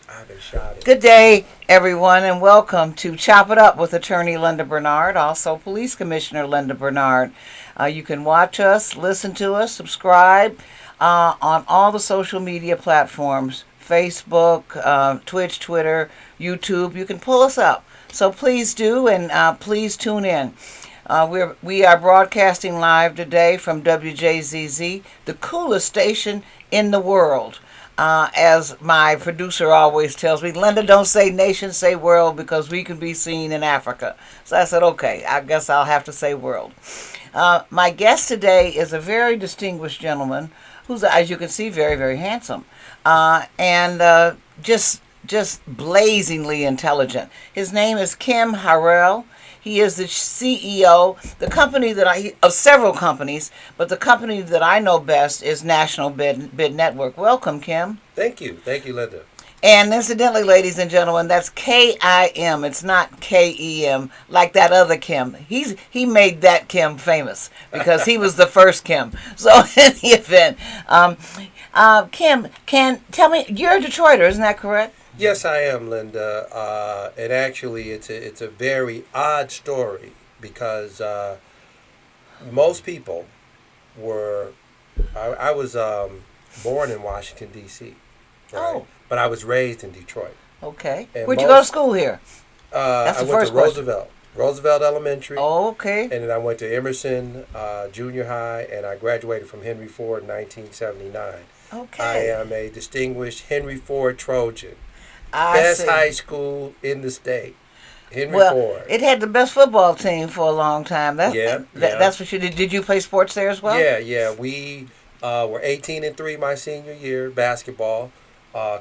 I've been shot at. Good day, everyone, and welcome to Chop It Up with Attorney Linda Bernard, also Police Commissioner Linda Bernard. You can watch us, listen to us, subscribe on all the social media platforms: Facebook, Twitch, Twitter, YouTube. You can pull us up. So please do, and please tune in. We are broadcasting live today from WJZZ, the coolest station in the world. As my producer always tells me, Linda, don't say nation, say world, because we can be seen in Africa. So I said, okay, I guess I'll have to say world. My guest today is a very distinguished gentleman who's, as you can see, very, very handsome, and just blazingly intelligent. His name is Kim Harrell. He is the CEO, the company of several companies, but the company that I know best is National Bid Network. Welcome, Kim. Thank you, Linda. And incidentally, ladies and gentlemen, that's Kim. It's not Kem like that other Kim. He made that Kim famous because he was the first Kim. So in the event, Kim, can tell me, you're a Detroiter, isn't that correct? Yes, I am, Linda. And actually, it's a very odd story because most people were. I was born in Washington D.C. Right? Oh, But I was raised in Detroit. okay. And Where'd you go to school here? That's I the went first to question. Roosevelt Elementary, Oh, okay. and then I went to Emerson Junior High, and I graduated from Henry Ford in 1979. I Okay. am a distinguished Henry Ford Trojan. I Best see. high school in the state. Henry Well, Ford. it had the best football team for a long time. Yeah, yeah. That's what you did. Did you play sports there as well? Yeah. We were 18-3 my senior year, basketball.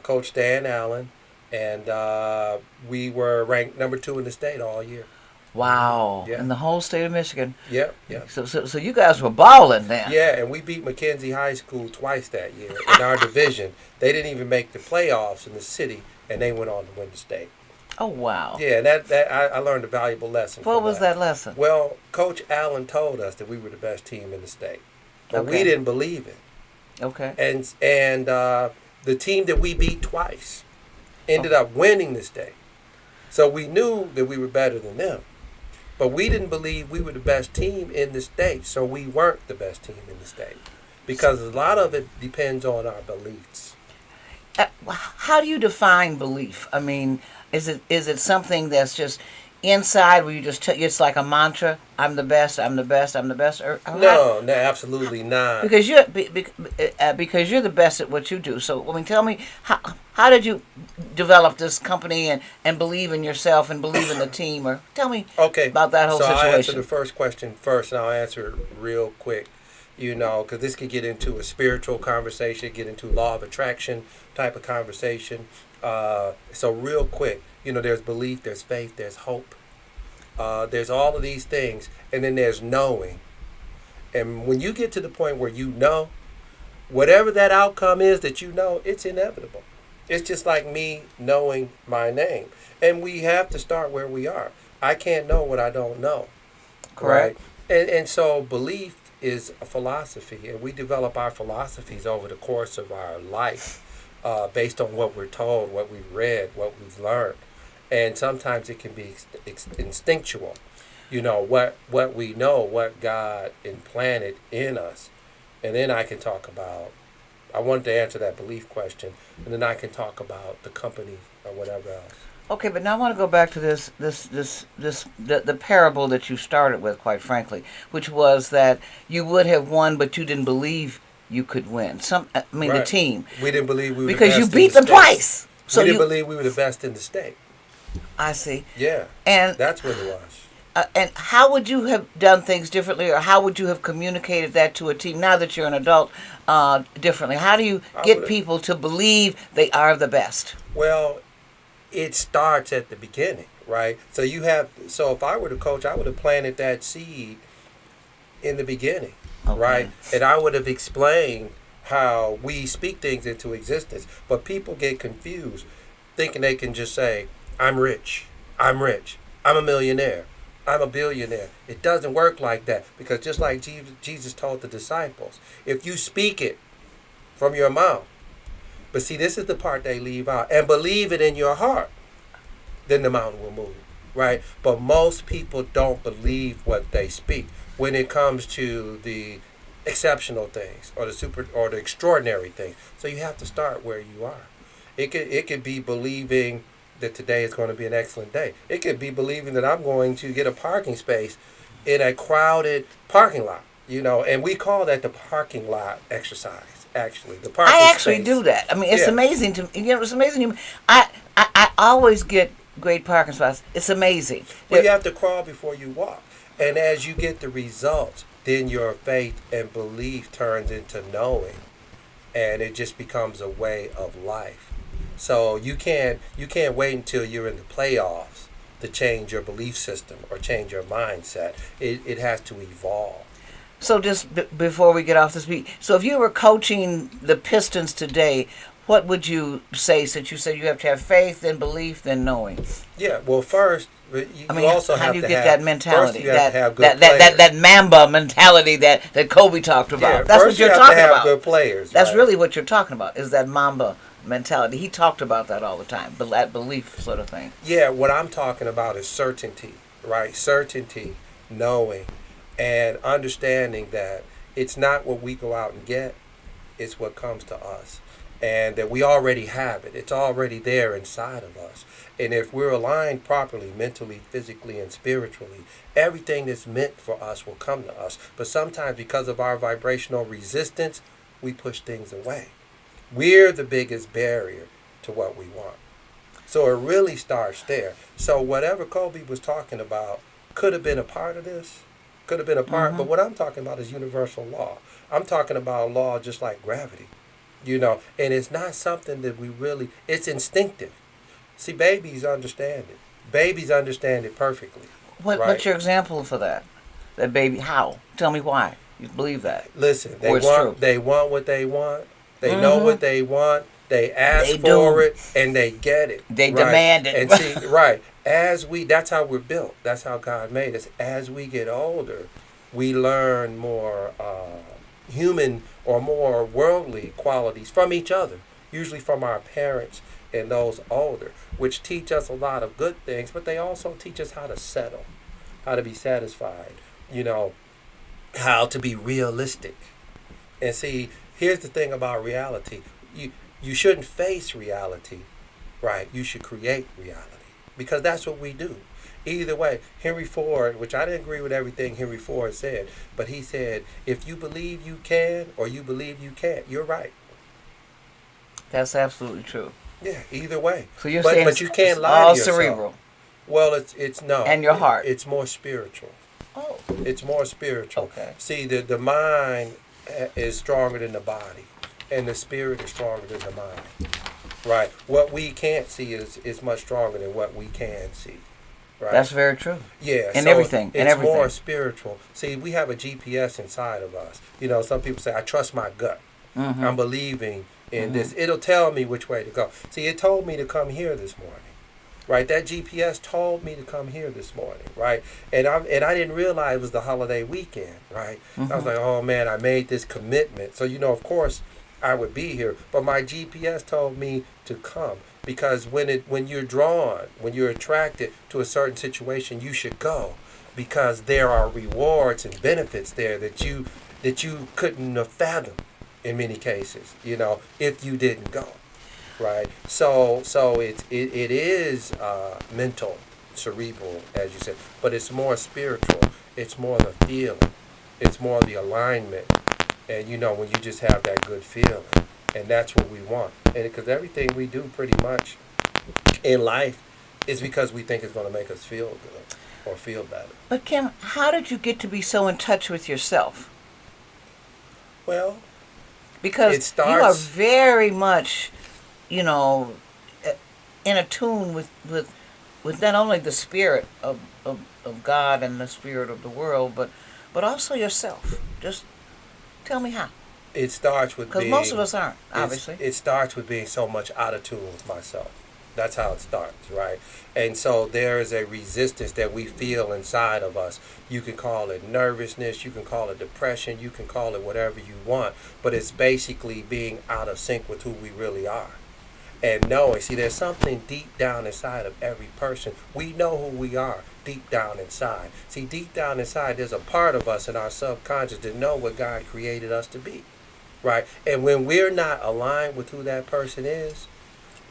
Coach Dan Allen. And we were ranked number 2 in the state all year. Wow. Yeah. In the whole state of Michigan. Yep, yep. So you guys were balling then. Yeah, and we beat Mackenzie High School twice that year in our division. They didn't even make the playoffs in the city, and they went on to win the state. Oh wow. Yeah, and I learned a valuable lesson. What from was that lesson? Well, Coach Allen told us that we were the best team in the state, but we Okay. didn't believe it. Okay. And the team that we beat twice ended up winning the state. So we knew that we were better than them, but we didn't believe we were the best team in the state. So we weren't the best team in the state because a lot of it depends on our beliefs. How do you define belief? I mean, is it something that's just inside where you just it's like a mantra? I'm the best. I'm the best. I'm the best. Or No, absolutely not. because because you're the best at what you do. So, I mean, tell me how did you develop this company and believe in yourself and believe in the team? Or tell me Okay, about that whole so I'll answer situation. the first question first, and I'll answer it real quick. Because this could get into a spiritual conversation, get into law of attraction type of conversation. So real quick, there's belief, there's faith, there's hope. There's all of these things, and then there's knowing. And when you get to the point where you know, whatever that outcome is that you know, it's inevitable. It's just like me knowing my name. And we have to start where we are. I can't know what I don't know. Correct. Right? And so belief is a philosophy, and we develop our philosophies over the course of our life based on what we're told, what we've read, what we've learned. And sometimes it can be instinctual, what we know, what God implanted in us. And then I can talk about, I wanted to answer that belief question, and then I can talk about the company or whatever else. Okay, but now I want to go back to the parable that you started with, quite frankly, which was that you would have won, but you didn't believe you could win. The Right. team, We didn't believe we were because the you best beat in the them state. twice. So We didn't you, believe we were the best in the state. I see. Yeah, And that's what it was. and how would you have done things differently, or how would you have communicated that to a team now that you're an adult differently? How do you I get would've- people to believe they are the best? Well, it starts at the beginning, right? So if I were the coach, I would have planted that seed in the beginning, Okay. right? And I would have explained how we speak things into existence. But people get confused, thinking they can just say, I'm rich, I'm a millionaire, I'm a billionaire. It doesn't work like that, because just like Jesus told the disciples, if you speak it from your mouth, But see, this is the part they leave out. And believe it in your heart, then the mountain will move, right? But most people don't believe what they speak when it comes to the exceptional things or the extraordinary things. So you have to start where you are. It could be believing that today is going to be an excellent day. It could be believing that I'm going to get a parking space in a crowded parking lot, and we call that the parking lot exercise. Actually, the parking I actually space. do that. I mean, it's Yeah. amazing to it's amazing. I always get great parking spots. It's amazing. Well, you have to crawl before you walk, and as you get the results, then your faith and belief turns into knowing, and it just becomes a way of life. So you can't wait until you're in the playoffs to change your belief system or change your mindset. It has to evolve. So just before we get off this beat, so if you were coaching the Pistons today, what would you say? Since you said you have to have faith, then belief, then knowing. Yeah. Well, first, you also how have do you to get have that mentality? First, you have to have good players. that Mamba mentality that Kobe talked about. Yeah, That's first what you're you have talking to have about. good players. That's right? really what you're talking about. Is that Mamba mentality? He talked about that all the time. But that belief sort of thing. Yeah. What I'm talking about is certainty, right? Certainty, knowing, and understanding that it's not what we go out and get, it's what comes to us. And that we already have it. It's already there inside of us. And if we're aligned properly, mentally, physically, and spiritually, everything that's meant for us will come to us. But sometimes because of our vibrational resistance, we push things away. We're the biggest barrier to what we want. So it really starts there. So whatever Kobe was talking about could have been a part of this. Could have been a part, but what I'm talking about is universal law. I'm talking about a law just like gravity, and it's not something that it's instinctive. See, babies understand it. Babies understand it perfectly. What's your example for that? That baby, how? Tell me why you believe that. Listen, Or it's true. they want what they want. They know what they want. They ask They for do. it, and they get it. They right? demand it. And see, right, that's how we're built. That's how God made us. As we get older, we learn more human or more worldly qualities from each other, usually from our parents and those older, which teach us a lot of good things, but they also teach us how to settle, how to be satisfied, how to be realistic. And see, here's the thing about reality. You shouldn't face reality, right? You should create reality, because that's what we do. Either way, Henry Ford, which I didn't agree with everything Henry Ford said, but he said, if you believe you can or you believe you can't, you're right. That's absolutely true. Yeah, either way. So you're saying but you can't it's lie all to yourself. cerebral. Well, it's no. And your heart. It's more spiritual. Oh. It's more spiritual. Okay. See, the mind is stronger than the body, and the spirit is stronger than the mind. Right. What we can't see is much stronger than what we can see. Right. That's very true. Yeah. And so everything. It's more spiritual. See, we have a GPS inside of us. Some people say, I trust my gut. Mm-hmm. I'm believing in this. It'll tell me which way to go. See, it told me to come here this morning. Right, that GPS told me to come here this morning, right? And I didn't realize it was the holiday weekend, right? I was like, oh man, I made this commitment. So of course, I would be here. But my GPS told me to come, because when you're drawn, when you're attracted to a certain situation, you should go, because there are rewards and benefits there that you couldn't have fathomed in many cases, if you didn't go. Right, so it is mental, cerebral, as you said, but it's more spiritual. It's more the feeling. It's more the alignment, and when you just have that good feeling, and that's what we want. And because everything we do pretty much in life is because we think it's going to make us feel good or feel better. But Kim, how did you get to be so in touch with yourself? Well, because you are very much in a tune with not only the spirit of God and the spirit of the world, but also yourself. Just tell me how. It starts with being... Because most of us aren't, obviously. It starts with being so much out of tune with myself. That's how it starts, right? And so there is a resistance that we feel inside of us. You can call it nervousness, you can call it depression, you can call it whatever you want, but it's basically being out of sync with who we really are. And knowing, see, there's something deep down inside of every person. We know who we are deep down inside. See, deep down inside, there's a part of us in our subconscious that know what God created us to be, right? And when we're not aligned with who that person is,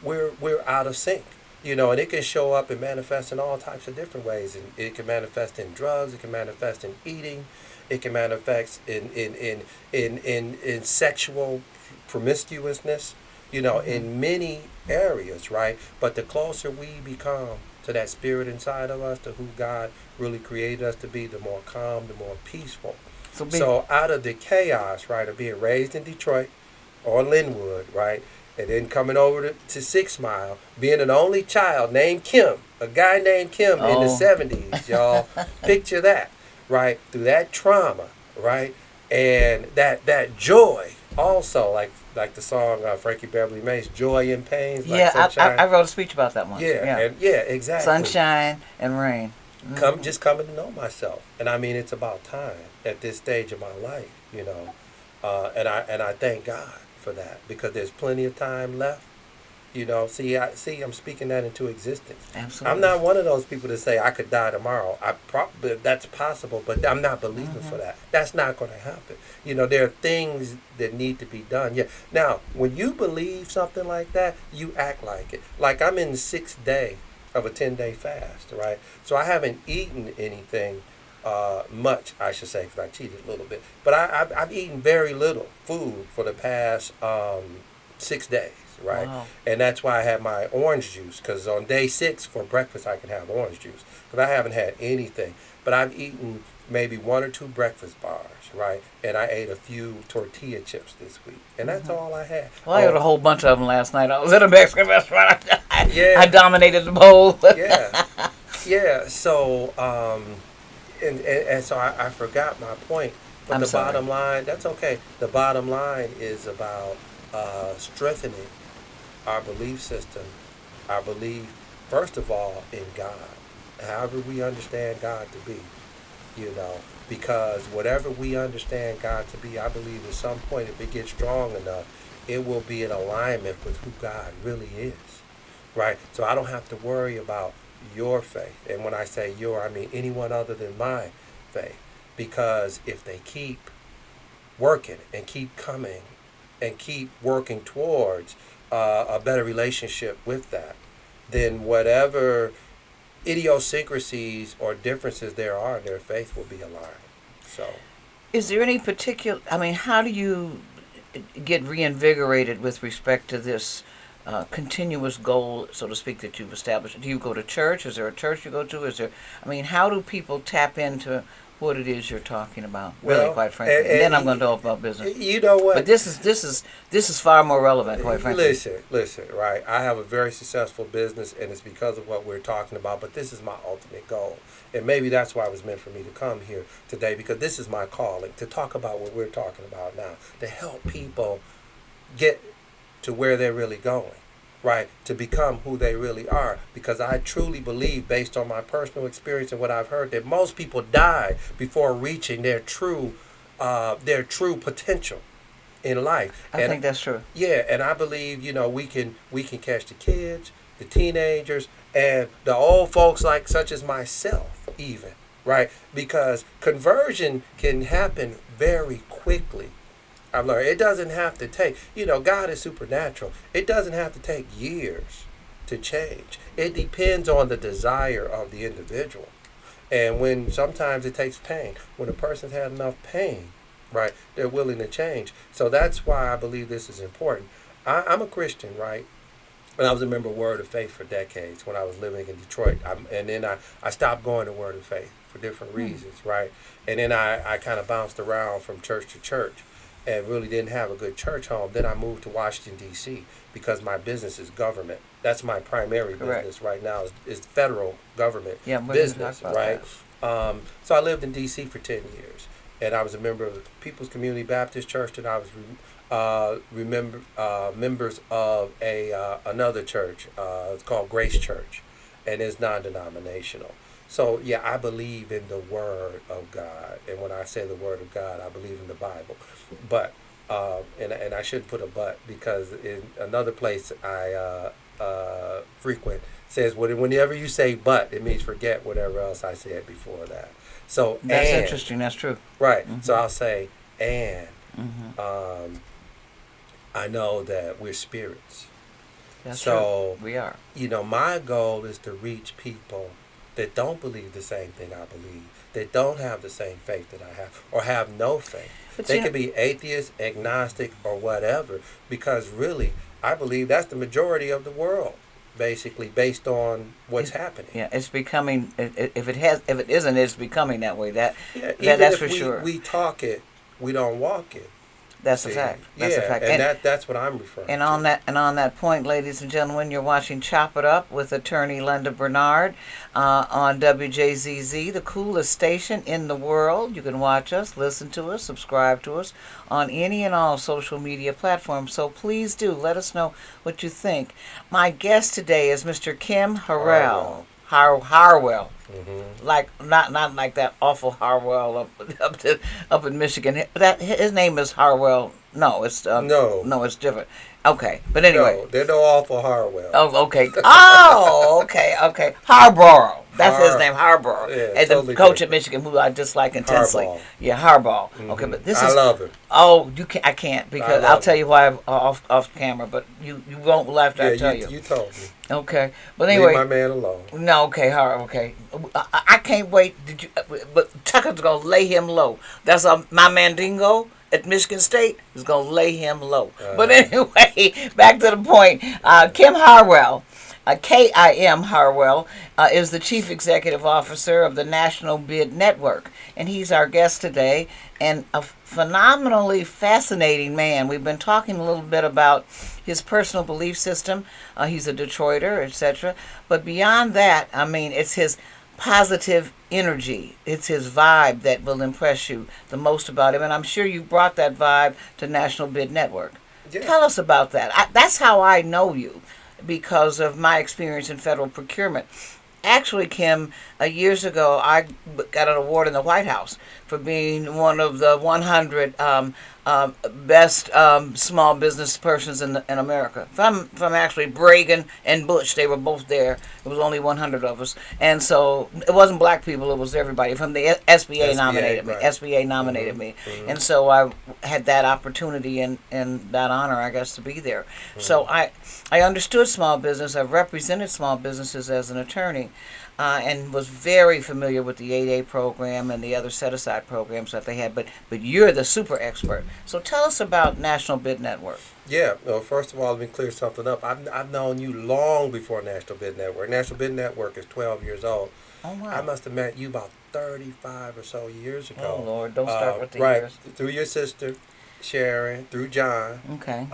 we're out of sync. And it can show up and manifest in all types of different ways. And it can manifest in drugs. It can manifest in eating. It can manifest in sexual promiscuousness. In many areas, right? But the closer we become to that spirit inside of us, to who God really created us to be, the more calm, the more peaceful. So out of the chaos, right, of being raised in Detroit or Linwood, right, and then coming over to 6 Mile, being an only child named Kim, a guy named Kim in the 70s, y'all. Picture that, right? Through that trauma, right? And that joy also, like the song Frankie Beverly Mays, Joy in Pains. Yeah, like I wrote a speech about that one. Yeah, exactly. Sunshine and rain. Just coming to know myself. And I mean, it's about time at this stage of my life, and I thank God for that, because there's plenty of time left. I'm speaking that into existence. Absolutely. I'm not one of those people that say I could die tomorrow. That's possible, but I'm not believing for that. That's not going to happen. There are things that need to be done. Yeah. Now, when you believe something like that, you act like it. Like, I'm in the 6th day of a 10-day fast, right? So I haven't eaten anything much, I should say, because I cheated a little bit. But I've eaten very little food for the past 6 days. Right, wow. And that's why I have my orange juice, because on day 6 for breakfast I can have orange juice, because I haven't had anything. But I've eaten maybe 1 or 2 breakfast bars, right? And I ate a few tortilla chips this week, and that's all I had. Well, I ate a whole bunch of them last night. I was at a Mexican restaurant. Yeah, I dominated the bowl. yeah. So, and so I forgot my point. But the bottom line, that's okay. The bottom line is about strengthening our belief system, our belief, first of all, in God, however we understand God to be, because whatever we understand God to be, I believe at some point, if it gets strong enough, it will be in alignment with who God really is, right? So I don't have to worry about your faith. And when I say your, I mean anyone other than my faith, because if they keep working and keep coming and keep working towards a better relationship with that, then whatever idiosyncrasies or differences there are, their faith will be aligned. So, is there any particular, how do you get reinvigorated with respect to this continuous goal, so to speak, that you've established? Do you go to church? Is there a church you go to? How do people tap into what it is you're talking about, really, quite frankly? And then I'm going to talk about business. You know what? But this is far more relevant, quite frankly. Listen, right? I have a very successful business, and it's because of what we're talking about, but this is my ultimate goal. And maybe that's why it was meant for me to come here today, because this is my calling, to talk about what we're talking about now, to help people get to where they're really going. Right, to become who they really are, because I truly believe, based on my personal experience and what I've heard, that most people die before reaching their true potential in life. I think that's true. Yeah, and I believe we can catch the kids, the teenagers, and the old folks such as myself, even, right? Because conversion can happen very quickly. I've learned it doesn't have to take, God is supernatural. It doesn't have to take years to change. It depends on the desire of the individual. And when sometimes it takes pain, when a person's had enough pain, right, they're willing to change. So that's why I believe this is important. I'm a Christian, right? And I was a member of Word of Faith for decades when I was living in Detroit. And then I stopped going to Word of Faith for different reasons, right? And then I kind of bounced around from church to church, and really didn't have a good church home. Then I moved to Washington, D.C. because my business is government. That's my primary business right now is federal government business, right? So I lived in D.C. for 10 years, and I was a member of the People's Community Baptist Church, and I was members of another church. It's called Grace Church, and it's non-denominational. So yeah, I believe in the Word of God, and when I say the Word of God, I believe in the Bible. But and I shouldn't put a but, because in another place I frequent says whenever you say but, it means forget whatever else I said before that. So That's and, interesting. That's true. right. Mm-hmm. So I'll say and. Mm-hmm. I know that we're spirits. That's So, true. We are. my goal is to reach people that don't believe the same thing I believe, that don't have the same faith that I have, or have no faith. But They could be atheist, agnostic, or whatever, because really, I believe that's the majority of the world, basically, based on what's happening. Yeah, it's becoming. If it isn't, it's becoming that way. Yeah, That's even for if sure. we talk it, we don't walk it. That's a See? fact. That's a Yeah, fact. and that's what I'm referring And to. on that point, ladies and gentlemen, you're watching Chop It Up with attorney Linda Bernard on WJZZ, the coolest station in the world. You can watch us, listen to us, subscribe to us on any and all social media platforms. So please do let us know what you think. My guest today is Mr. Kim Harwell. Harwell. Mm-hmm. Like not like that awful Harwell up in Michigan. That his name is Harwell. No, it's no, it's different. Okay, but anyway. No, they're no awful Harwell. Oh, okay. Oh, okay. Harborough. That's his name, Harborough. Yeah, And totally the coach different. at Michigan, who I dislike intensely. Harbaugh. Yeah, Harbaugh. Mm-hmm. Okay, but this I is. love him. Oh, you can't. I can't because I'll tell him. you why off camera. But you won't laugh after I tell you. You told me. Okay, but anyway. Leave my man alone. No, okay, okay. I can't wait. Did you? But Tucker's gonna lay him low. That's my Mandingo at Michigan State is gonna lay him low. But anyway, back to the point. Kim Harwell, Kim Harwell, is the Chief Executive Officer of the National Bid Network, and he's our guest today. And a phenomenally fascinating man. We've been talking a little bit about his personal belief system. He's a Detroiter, etc. But beyond that, I mean, it's his positive energy. It's his vibe that will impress you the most about him. And I'm sure you brought that vibe to National Bid Network. Yeah. Tell us about that. That's how I know you, because of my experience in federal procurement. Actually, Kim, years ago, I got an award in the White House for being one of the 100 best small business persons in America. From actually Reagan and Bush, they were both there. It was only 100 of us, and so it wasn't black people; it was everybody. From the SBA nominated me. Right. SBA nominated me, Mm-hmm. and so I had that opportunity and that honor, I guess, to be there. Mm-hmm. So I understood small business. I've represented small businesses as an attorney. And was very familiar with the 8A program and the other set-aside programs that they had. But you're the super expert. So tell us about National Bid Network. Yeah. Well, first of all, let me clear something up. I've known you long before National Bid Network. National Bid Network is 12 years old. Oh, wow. I must have met you about 35 or so years ago. Oh, Lord. Don't start with the right. years. Through your sister, Sharon, through John, Okay.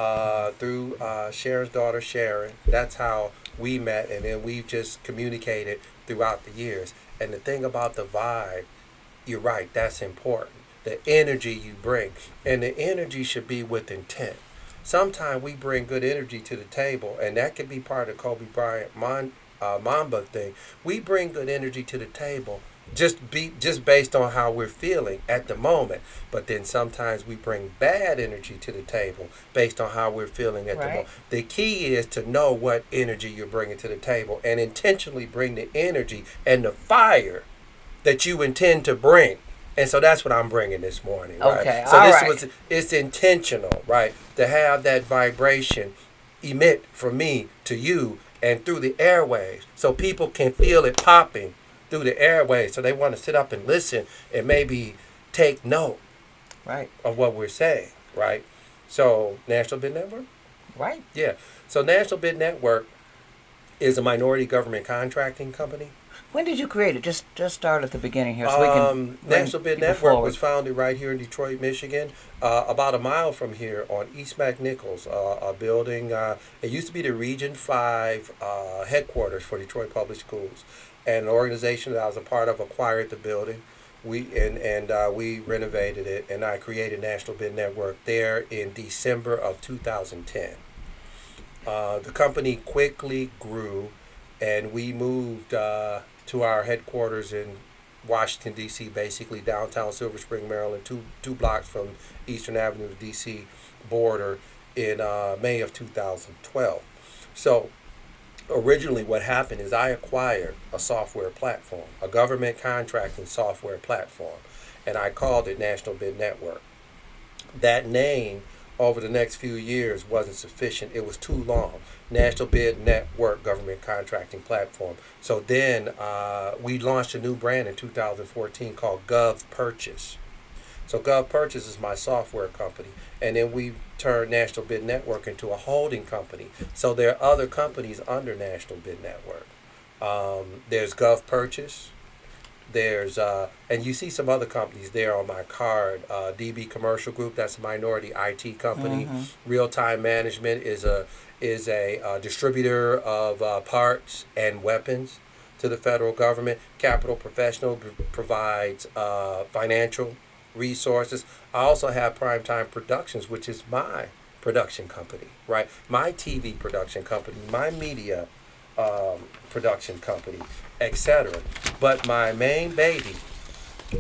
through Sharon's daughter, Sharon. That's how we met, and then we've just communicated throughout the years. And the thing about the vibe, you're right, that's important. The energy you bring, and the energy should be with intent. Sometimes we bring good energy to the table, and that could be part of Kobe Bryant Mamba thing. We bring good energy to the table just based on how we're feeling at the moment. But then sometimes we bring bad energy to the table based on how we're feeling at the moment. The key is to know what energy you're bringing to the table and intentionally bring the energy and the fire that you intend to bring. And so that's what I'm bringing this morning. Right? Okay, So it's intentional, right? To have that vibration emit from me to you and through the airwaves, so people can feel it popping through the airways, so they want to sit up and listen and maybe take note of what we're saying, right? So National Bid Network? Right. Yeah. So National Bid Network is a minority government contracting company. When did you create it? Just start at the beginning here so we can National Bid Network forward. was founded right here in Detroit, Michigan, about a mile from here on East McNichols, a building. It used to be the Region 5 headquarters for Detroit Public Schools. And an organization that I was a part of acquired the building. We renovated it, and I created National Bid Network there in December of 2010. The company quickly grew, and we moved to our headquarters in Washington, D.C., basically downtown Silver Spring, Maryland, two blocks from Eastern Avenue to D.C. border in May of 2012. So originally what happened is I acquired a software platform, a government contracting software platform, and I called it National Bid Network. That name over the next few years wasn't sufficient. It was too long. National Bid Network Government Contracting Platform. So then we launched a new brand in 2014 called Gov Purchase. So Gov Purchase is my software company. And then we turned National Bid Network into a holding company. So there are other companies under National Bid Network. There's Gov Purchase. There's and you see some other companies there on my card. DB Commercial Group, that's a minority IT company. Mm-hmm. Real Time Management is a distributor of parts and weapons to the federal government. Capital Professional provides financial resources. I also have Primetime Productions, which is my production company, right? My TV production company, my media production company, etc. But my main baby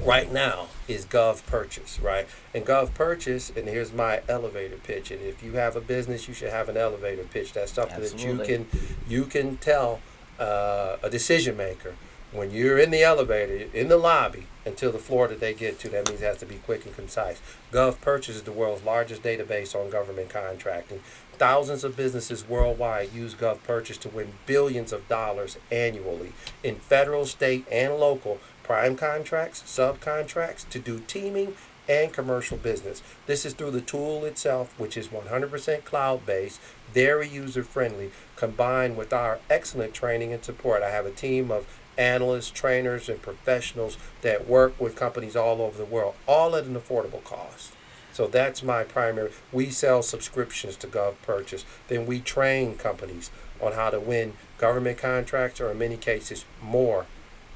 right now is Gov Purchase, right? And Gov Purchase, and here's my elevator pitch. And if you have a business, you should have an elevator pitch. That's something Absolutely. that you can tell a decision maker when you're in the elevator, in the lobby, until the floor that they get to. That means it has to be quick and concise. Gov Purchase is the world's largest database on government contracting. Thousands of businesses worldwide use Gov Purchase to win billions of dollars annually in federal, state, and local prime contracts, subcontracts, to do teaming and commercial business. This is through the tool itself, which is 100% cloud-based, very user-friendly, combined with our excellent training and support. I have a team of analysts, trainers, and professionals that work with companies all over the world, all at an affordable cost. So that's my primary. We sell subscriptions to Gov Purchase. Then we train companies on how to win government contracts, or in many cases, more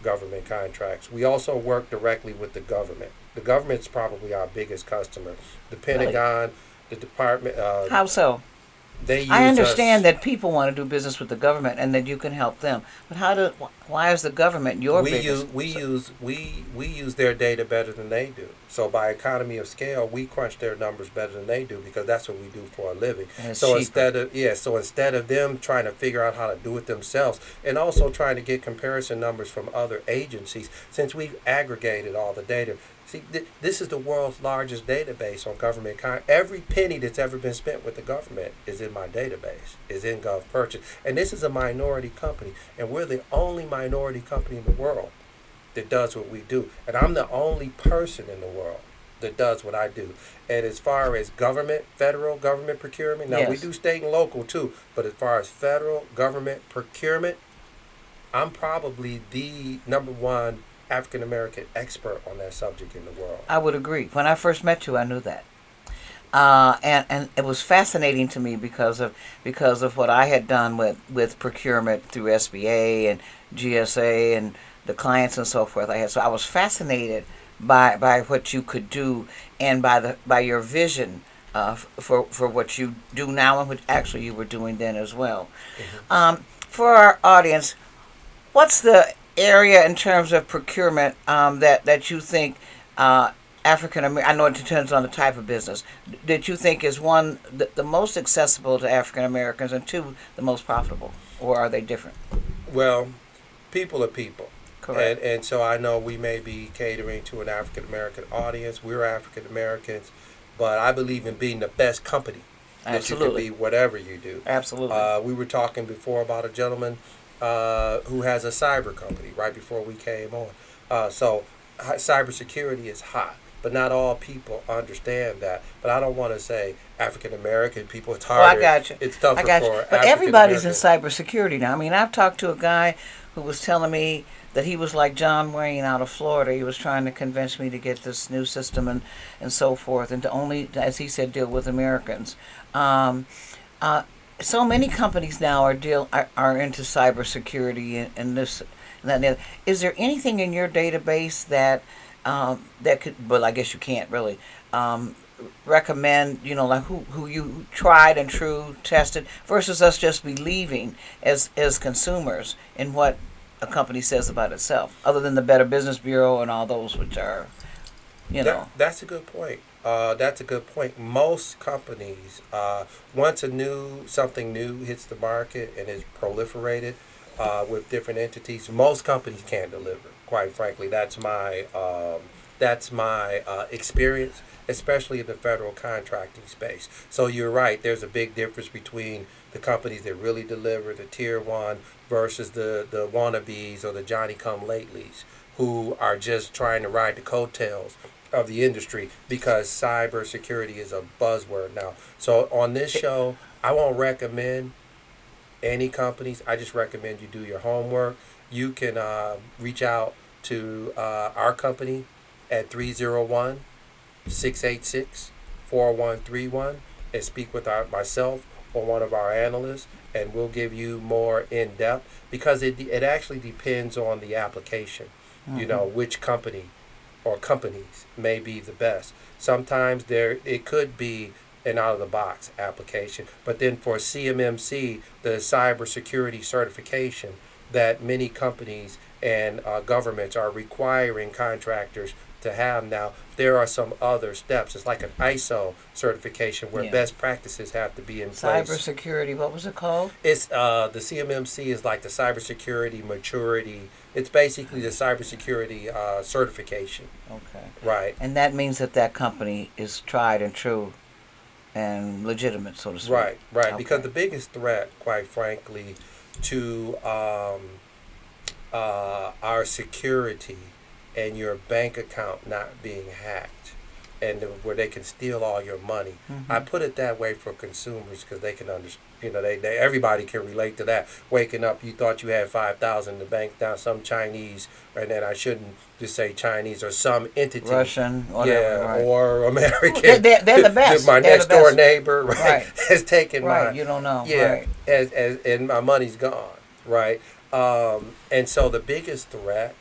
government contracts. We also work directly with the government. The government's probably our biggest customer. The Pentagon, the Department. How so? They use I understand us. that people want to do business with the government and that you can help them. But why is the government your biggest? We use their data better than they do. So by economy of scale, we crunch their numbers better than they do, because that's what we do for a living. And it's So cheaper. instead of them trying to figure out how to do it themselves, and also trying to get comparison numbers from other agencies, since we've aggregated all the data. See, this is the world's largest database on government. Every penny that's ever been spent with the government is in my database, is in Gov Purchase. And this is a minority company, and we're the only minority company in the world that does what we do. And I'm the only person in the world that does what I do. And as far as government, federal government procurement, now we Yes. do state and local too, but as far as federal government procurement, I'm probably the number one African American expert on that subject in the world. I would agree. When I first met you, I knew that. And it was fascinating to me because of what I had done with procurement through SBA and GSA and the clients and so forth I had. So I was fascinated by what you could do, and by your vision for what you do now, and what actually you were doing then as well. For our audience, what's the area in terms of procurement that you think African American, I know it depends on the type of business, that you think is one, the most accessible to African Americans, and two, the most profitable? Or are they different? Well, people are people. Correct. And so I know we may be catering to an African American audience. We're African Americans, but I believe in being the best company that Absolutely. you can be, whatever you do. Absolutely. We were talking before about a gentleman who has a cyber company right before we came on. So cybersecurity is hot, but not all people understand that. But I don't want to say African American people. It's harder. I got you. It's tougher I got you. for But African everybody's in Americans. cybersecurity now. I mean, I've talked to a guy who was telling me that he was like John Wayne out of Florida. He was trying to convince me to get this new system and so forth, and to only, as he said, deal with Americans. So many companies now are into cybersecurity and this and that. And the other. Is there anything in your database that that could, but I guess you can't really recommend, like who you tried and true tested versus us just believing as consumers in what a company says about itself, other than the Better Business Bureau and all those which are, That's a good point. That's a good point. Most companies, once something new hits the market and is proliferated with different entities, most companies can't deliver. Quite frankly, that's my experience, especially in the federal contracting space. So you're right. There's a big difference between the companies that really deliver, the tier one, versus the wannabes or the Johnny come latelys who are just trying to ride the coattails of the industry because cybersecurity is a buzzword now. So on this show, I won't recommend any companies. I just recommend you do your homework. You can reach out to our company at 301-686-4131 and speak with myself or one of our analysts, and we'll give you more in depth because it actually depends on the application. Which company or companies may be the best. Sometimes it could be an out-of-the-box application, but then for CMMC, the cybersecurity certification that many companies and governments are requiring contractors to have now, there are some other steps. It's like an ISO certification where best practices have to be in place. Cybersecurity, what was it called? It's the CMMC is like the cybersecurity maturity. It's basically the cybersecurity certification. Okay. Right. And that means that company is tried and true and legitimate, so to speak. Right. Okay. Because the biggest threat, quite frankly, to our security and your bank account not being hacked and where they can steal all your money. I put it that way for consumers because they can understand. Everybody can relate to that. Waking up, you thought you had 5,000 in the bank. Now some Chinese, and then I shouldn't just say Chinese, or some entity, Russian, whatever, right. or American. Well, they're the best. My They're next the door best. neighbor, right, has taken mine. You don't know. Yeah, Right. and my money's gone. Right. And so the biggest threat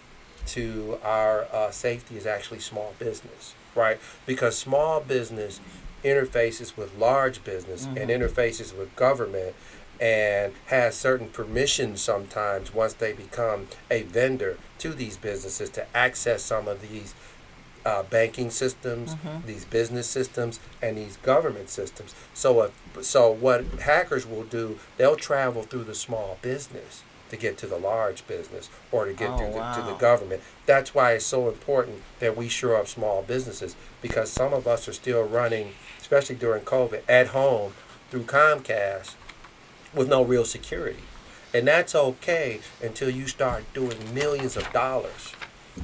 to our safety is actually small business, right? Because small business interfaces with large business and interfaces with government and has certain permissions sometimes once they become a vendor to these businesses to access some of these banking systems, these business systems, and these government systems. So what hackers will do, they'll travel through the small business to get to the large business or to get to the government. That's why it's so important that we shore up small businesses, because some of us are still running, especially during COVID, at home through Comcast with no real security. And that's okay until you start doing millions of dollars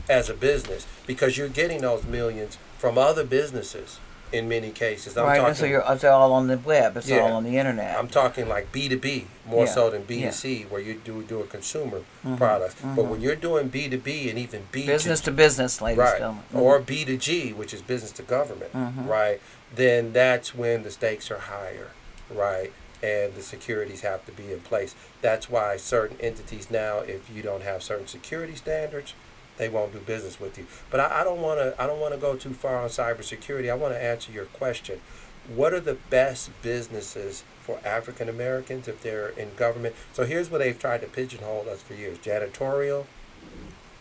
as a business, because you're getting those millions from other businesses in many cases. Right, and so it's all on the web. It's all on the internet. I'm talking like B2B more so than B2C, where you do a consumer products. But when you're doing B2B and even B2... business to business, ladies and gentlemen. Or B2G, which is business to government, right? Then that's when the stakes are higher, right? And the securities have to be in place. That's why certain entities now, if you don't have certain security standards, they won't do business with you. But I don't want to go too far on cybersecurity. I want to answer your question. What are the best businesses for African Americans if they're in government? So here's where they've tried to pigeonhole us for years: janitorial,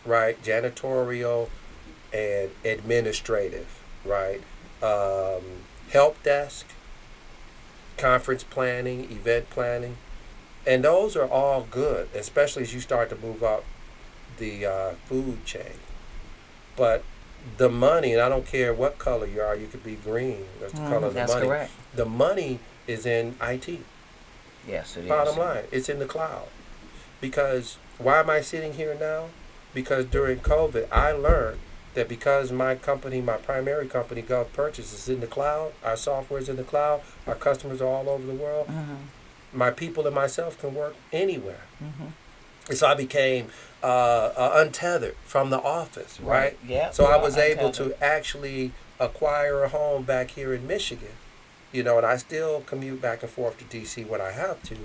right? Janitorial and administrative, right? Help desk, conference planning, event planning, and those are all good, especially as you start to move up the food chain. But the money, and I don't care what color you are, you could be green. That's the color of the money. That's correct. The money is in IT. Yes, it is. Bottom line, it's in the cloud. Because why am I sitting here now? Because during COVID, I learned that because my company, my primary company, Gulf Purchase, is in the cloud, our software is in the cloud, our customers are all over the world, my people and myself can work anywhere. And so I became untethered from the office, right? Yeah. So I was able to actually acquire a home back here in Michigan, and I still commute back and forth to D.C. when I have to,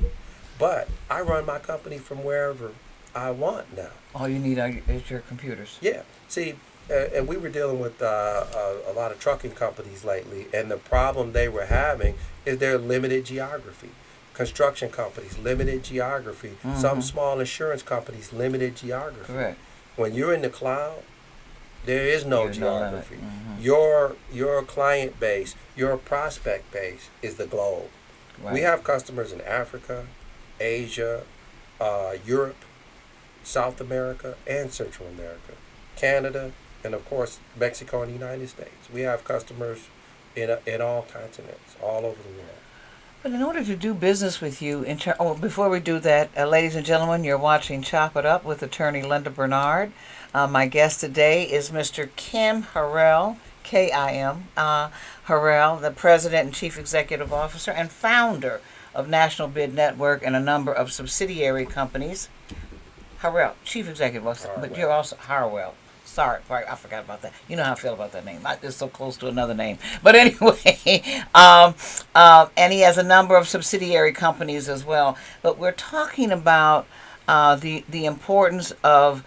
but I run my company from wherever I want now. All you need is your computers. Yeah. See, and we were dealing with a lot of trucking companies lately, and the problem they were having is their limited geography. Construction companies, limited geography. Some small insurance companies, limited geography. Correct. When you're in the cloud, there is no There's no limit. geography. Your client base, your prospect base is the globe. Right. We have customers in Africa, Asia, Europe, South America, and Central America, Canada, and of course Mexico and the United States. We have customers in all continents, all over the world. But in order to do business with you, before we do that, ladies and gentlemen, you're watching Chop It Up with attorney Linda Bernard. My guest today is Mr. Kim Harrell, K-I-M, Harrell, the President and Chief Executive Officer and founder of National Bid Network and a number of subsidiary companies. Harrell, Chief Executive Officer, but you're also Harwell. Sorry, I forgot about that. You know how I feel about that name. It's so close to another name. But anyway, and he has a number of subsidiary companies as well. But we're talking about the importance of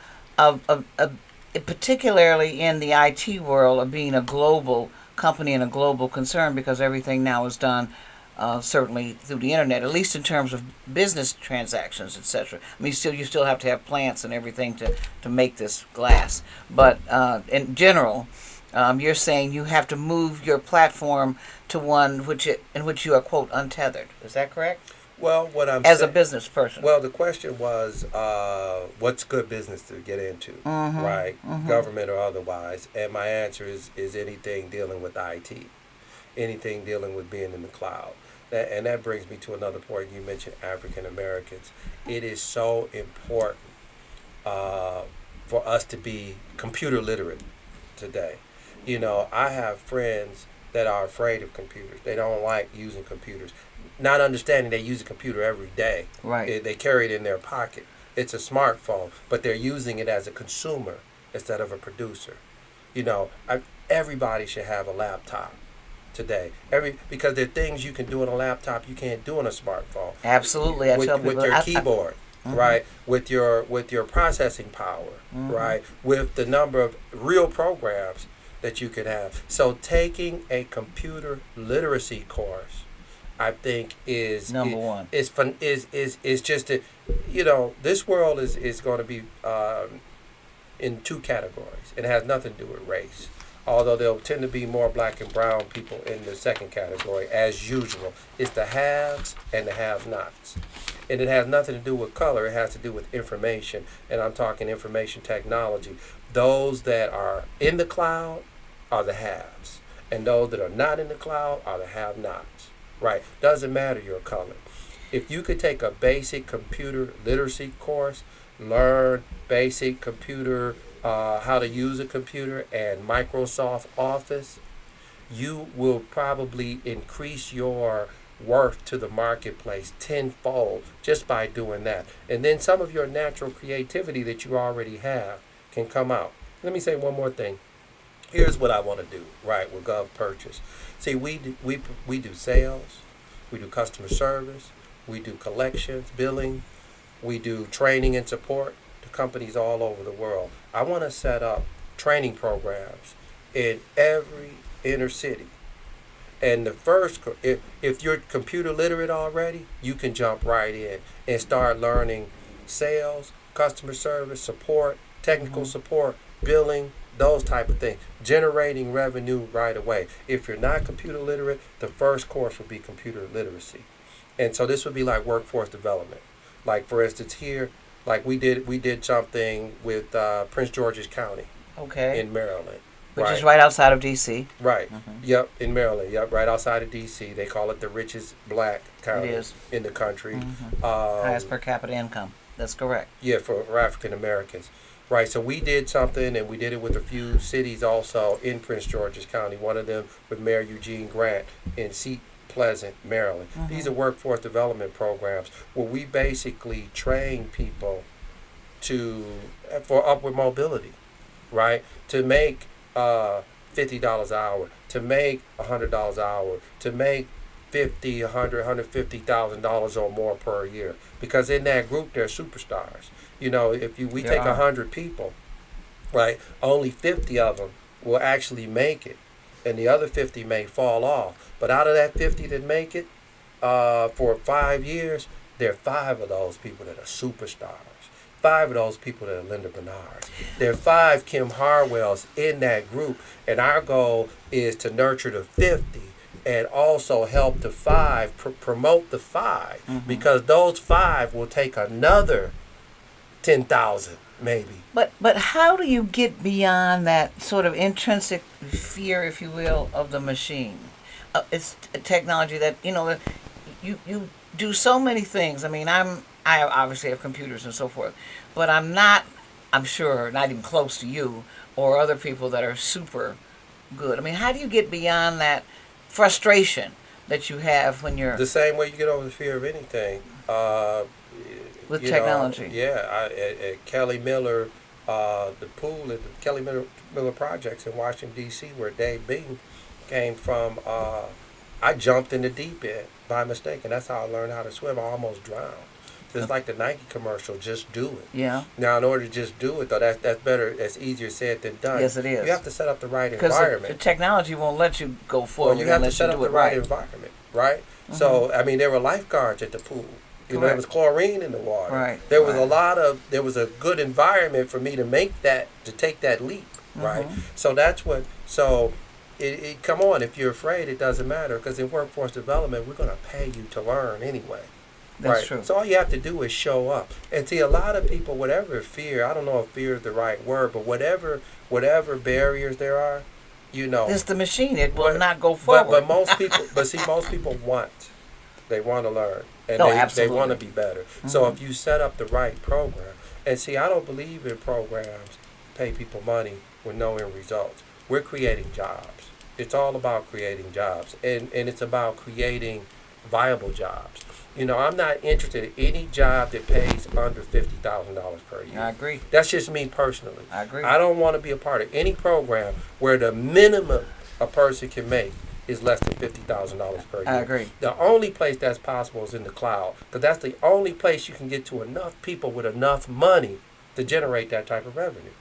particularly in the IT world, of being a global company and a global concern, because everything now is done certainly through the internet, at least in terms of business transactions, etc. I mean, you still have to have plants and everything to make this glass. But in general, you're saying you have to move your platform to one in which you are, quote, untethered. Is that correct? Well, what I'm as a business person. Well, the question was, what's good business to get into, right? Government or otherwise. And my answer is anything dealing with IT, anything dealing with being in the cloud. And that brings me to another point. You mentioned African Americans. It is so important for us to be computer literate today. You know, I have friends that are afraid of computers. They don't like using computers. Not understanding they use a computer every day. Right. They carry it in their pocket. It's a smartphone, but they're using it as a consumer instead of a producer. You know, everybody should have a laptop today. Because there are things you can do on a laptop you can't do on a smartphone. Absolutely. I tell people with your keyboard, right? With your processing power, right? With the number of real programs that you could have. So taking a computer literacy course, I think is number one. Is fun. Is just a, you know, this world is going to be in two categories. It has nothing to do with race. Although there'll tend to be more black and brown people in the second category, as usual. It's the haves and the have-nots. And it has nothing to do with color. It has to do with information. And I'm talking information technology. Those that are in the cloud are the haves. And those that are not in the cloud are the have-nots. Right? Doesn't matter your color. If you could take a basic computer literacy course, learn basic computer how to use a computer and Microsoft Office, you will probably increase your worth to the marketplace tenfold just by doing that. And then some of your natural creativity that you already have can come out. Let me say one more thing. Here's what I want to do, right, with Gov Purchase. See, we do sales, we do customer service, we do collections, billing, we do training and support to companies all over the world. I want to set up training programs in every inner city. And the first, if you're computer literate already, you can jump right in and start learning sales, customer service, support, technical support, billing, those type of things, generating revenue right away. If you're not computer literate, the first course would be computer literacy. And so this would be like workforce development. Like, for instance, here, like we did something with Prince George's County, in Maryland, which is right outside of D.C. Right. Yep, in Maryland. Yep, right outside of D.C. They call it the richest black county in the country. Highest per capita income. That's correct. Yeah, for African Americans. Right. So we did something, and we did it with a few cities also in Prince George's County. One of them with Mayor Eugene Grant in Seat Pleasant, Maryland. These are workforce development programs where we basically train people for upward mobility, right? To make $50 an hour, to make $100 an hour, to make $50, $100, $150,000 or more per year. Because in that group, there are superstars. You know, if we take 100 people, right? Only 50 of them will actually make it, and the other 50 may fall off. But out of that 50 that make it, for 5 years, there are 5 of those people that are superstars. 5 of those people that are Linda Bernards. There are 5 Kim Harwells in that group, and our goal is to nurture the 50 and also help the 5, promote the 5, because those 5 will take another 10,000 maybe. But how do you get beyond that sort of intrinsic fear, if you will, of the machine? It's a technology that you do so many things. I mean, I obviously have computers and so forth, but I'm sure not even close to you or other people that are super good. I mean, how do you get beyond that frustration that you have when you're the same way you get over the fear of anything? with technology? At Kelly Miller, the pool at the Kelly Miller Projects in Washington, D.C., where Dave Beaton came from, I jumped in the deep end by mistake, and that's how I learned how to swim. I almost drowned. It's like the Nike commercial, just do it. Yeah. Now, in order to just do it, though, that's better. That's easier said than done. Yes, it is. You have to set up the right environment. Because the technology won't let you go forward. Well, you have to set up the right right. environment, right? So, I mean, there were lifeguards at the pool. There was chlorine in the water. Right. There was there was a good environment for me to take that leap, right? So that's what, come on, if you're afraid, it doesn't matter, because in workforce development, we're going to pay you to learn anyway. That's true. So all you have to do is show up. And see, a lot of people, whatever fear, I don't know if fear is the right word, but whatever barriers there are, it's the machine. It will not go forward. But most people, most people they want to learn, and they want to be better. So if you set up the right program, and see, I don't believe in programs pay people money with no end results. We're creating jobs. It's all about creating jobs, and it's about creating viable jobs. I'm not interested in any job that pays under $50,000 per year. I agree. That's just me personally. I agree. I don't want to be a part of any program where the minimum a person can make is less than $50,000 per year. I agree. The only place that's possible is in the cloud, because that's the only place you can get to enough people with enough money to generate that type of revenue.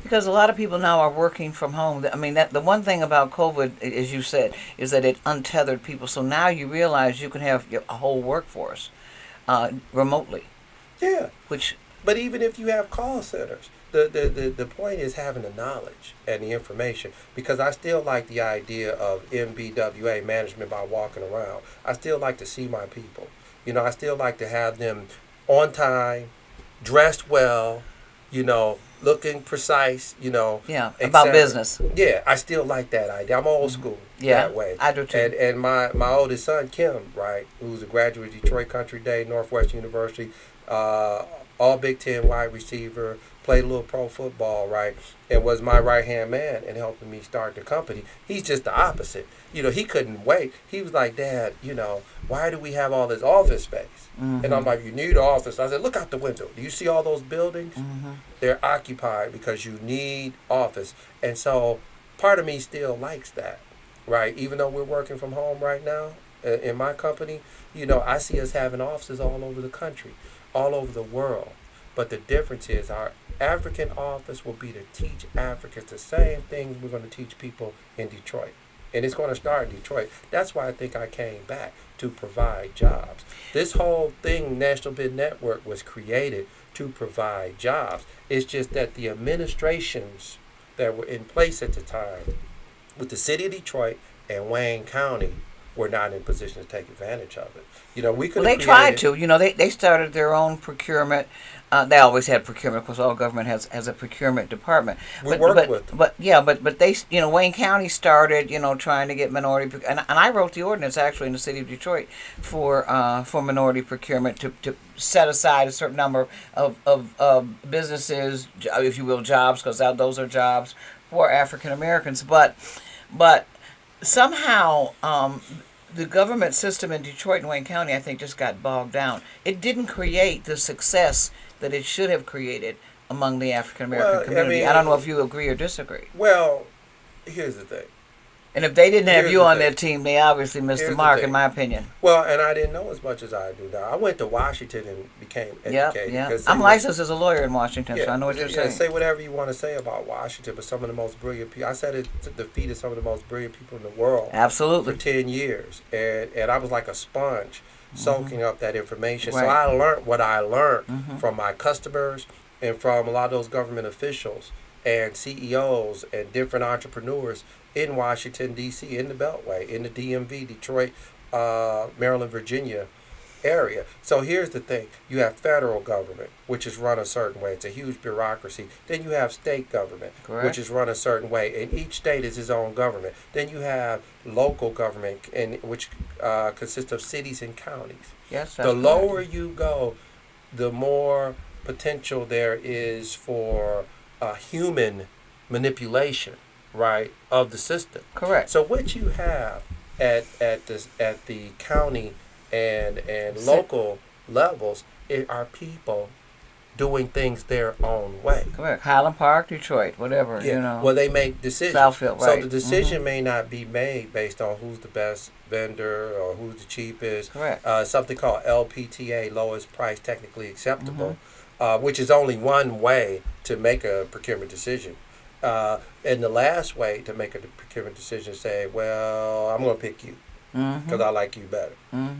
Because a lot of people now are working from home. I mean, the one thing about COVID, as you said, is that it untethered people. So now you realize you can have a whole workforce remotely. Yeah. But even if you have call centers, the point is having the knowledge and the information. Because I still like the idea of MBWA Management by walking around. I still like to see my people. I still like to have them on time, dressed well, looking precise, Yeah, about business. Yeah, I still like that idea. I'm old school that way. I do too. And my oldest son, Kim, right, who's a graduate of Detroit Country Day, Northwestern University, all Big Ten wide receiver, played a little pro football, right, and was my right-hand man in helping me start the company. He's just the opposite. He couldn't wait. He was like, Dad, why do we have all this office space? And I'm like, you need an office. I said, look out the window. Do you see all those buildings? They're occupied because you need office. And so part of me still likes that, right? Even though we're working from home right now in my company, I see us having offices all over the country, all over the world. But the difference is our African office will be to teach Africans the same things we're going to teach people in Detroit. And it's going to start in Detroit. That's why I think I came back, to provide jobs. This whole thing, National Bid Network, was created to provide jobs. It's just that the administrations that were in place at the time with the city of Detroit and Wayne County were not in position to take advantage of it. We could. Well, they tried to. They started their own procurement. They always had procurement, because all government has a procurement department. We worked with them. But they, Wayne County started, trying to get minority, and I wrote the ordinance actually in the city of Detroit for minority procurement to set aside a certain number of businesses, if you will, jobs, because those are jobs for African Americans. But somehow the government system in Detroit and Wayne County, I think, just got bogged down. It didn't create the success that it should have created among the African American community. I don't know if you agree or disagree. Well, here's the thing. And if they didn't have Here's you the on thing. their team, they obviously missed Here's the the mark, thing. in my opinion. Well, and I didn't know as much as I do now. I went to Washington and became educated. Yeah. 'Cause I'm they- licensed as a lawyer in Washington, so Yeah, I know what you're saying. say whatever you want to say about Washington, but some of the most brilliant people. I sat at the feet of some of the most brilliant people in the world for Absolutely. 10 years, and I was like a sponge soaking up that information. So Right. I learned what I learned Mhm. from my customers and from a lot of those government officials and CEOs and different entrepreneurs in Washington, D.C., in the Beltway, in the DMV, Detroit, Maryland, Virginia area. So here's the thing. You have federal government, which is run a certain way. It's a huge bureaucracy. Then you have state government, Correct. which is run a certain way. And each state is its own government. Then you have local government, which consists of cities and counties. Yes, that's The correct. lower you go, the more potential there is for human manipulation, right, of the system. Correct. So what you have at the county and local levels are people doing things their own way. Correct. Highland Park, Detroit, whatever, you know. Well, they make decisions. Southfield, So right. the decision may not be made based on who's the best vendor or who's the cheapest. Correct. Something called LPTA, lowest price technically acceptable, which is only one way to make a procurement decision. And the last way to make a procurement decision is say, well, I'm going to pick you because I like you better.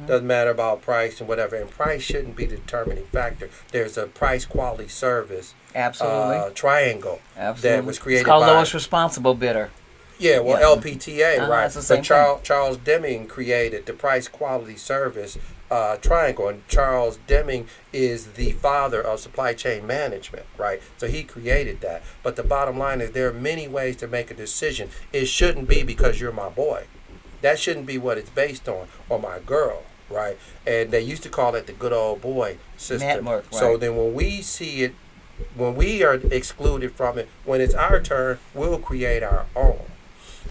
Doesn't matter about price and whatever. And price shouldn't be the determining factor. There's a price quality service Absolutely. triangle Absolutely. that was created It's called by lowest responsible bidder. Yeah, well, Yeah. LPTA, right? it's the same But Charles Deming created the price quality service triangle, and Charles Deming is the father of supply chain management, right? So he created that. But the bottom line is there are many ways to make a decision. It shouldn't be because you're my boy. That shouldn't be what it's based on, or my girl, right? And they used to call it the good old boy system. Network, So right. then when we see it, when we are excluded from it, when it's our turn, we'll create our own.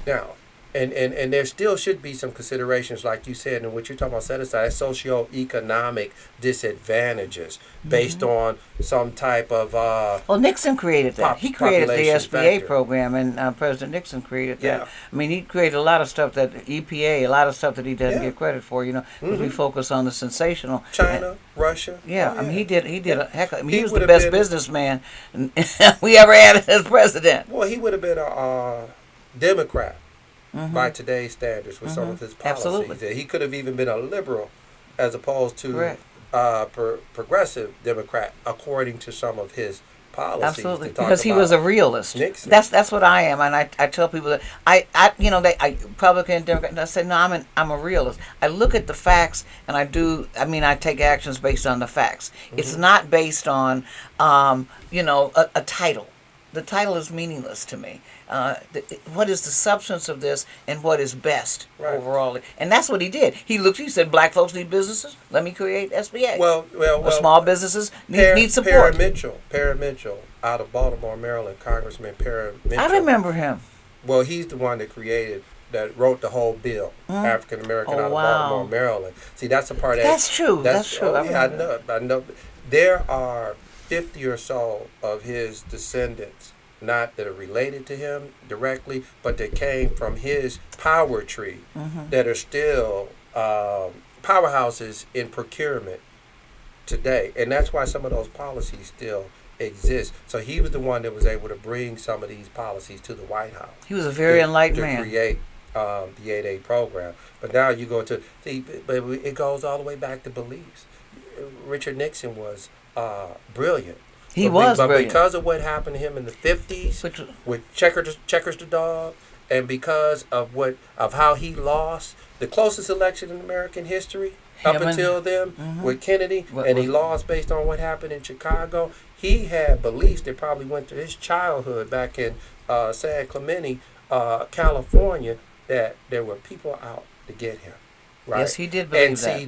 Now, and there still should be some considerations, like you said, and what you're talking about set aside, socioeconomic disadvantages based on some type of Well, Nixon created that. He created the population SBA factor. program, and President Nixon created that. Yeah. I mean, he created a lot of stuff that EPA, a lot of stuff that he doesn't Yeah. get credit for, you know, because we focus on the sensational. China, Russia. Yeah, Oh, I mean, he did a heck of, I mean, He he was the would've best been- businessman we ever had as president. Well, he would have been a Democrat by today's standards with some of his policies. Absolutely. He could have even been a liberal as opposed to Correct. progressive Democrat, according to some of his policies. Absolutely, to talk because he was a about realist. Nixon. That's what I am, and I tell people that I Republican, Democrat, and I say no, I'm a realist. I look at the facts, and I take actions based on the facts. It's not based on a title. The title is meaningless to me. What is the substance of this, and what is best overall? And that's what he did. He said, black folks need businesses. Let me create SBA. Well, Small businesses need support. Perry Mitchell, out of Baltimore, Maryland, Congressman Perry Mitchell. I remember him. Well, he's the one that wrote the whole bill, African American out of Baltimore, Maryland. See, that's a part of That's true. That's true. Oh, yeah, I know. There are 50 or so of his descendants, not that are related to him directly, but that came from his power tree, that are still powerhouses in procurement today. And that's why some of those policies still exist. So he was the one that was able to bring some of these policies to the White House. He was a very enlightened to man. create the 8A program. But now you go to, but it goes all the way back to beliefs. Richard Nixon was brilliant. He was but brilliant. because of what happened to him in the 50s with Checkers the dog, and because of how he lost the closest election in American history up until then with Kennedy, and he lost based on what happened in Chicago, he had beliefs that probably went to his childhood back in San Clemente, California, that there were people out to get him. Right? Yes, he did believe that. And see,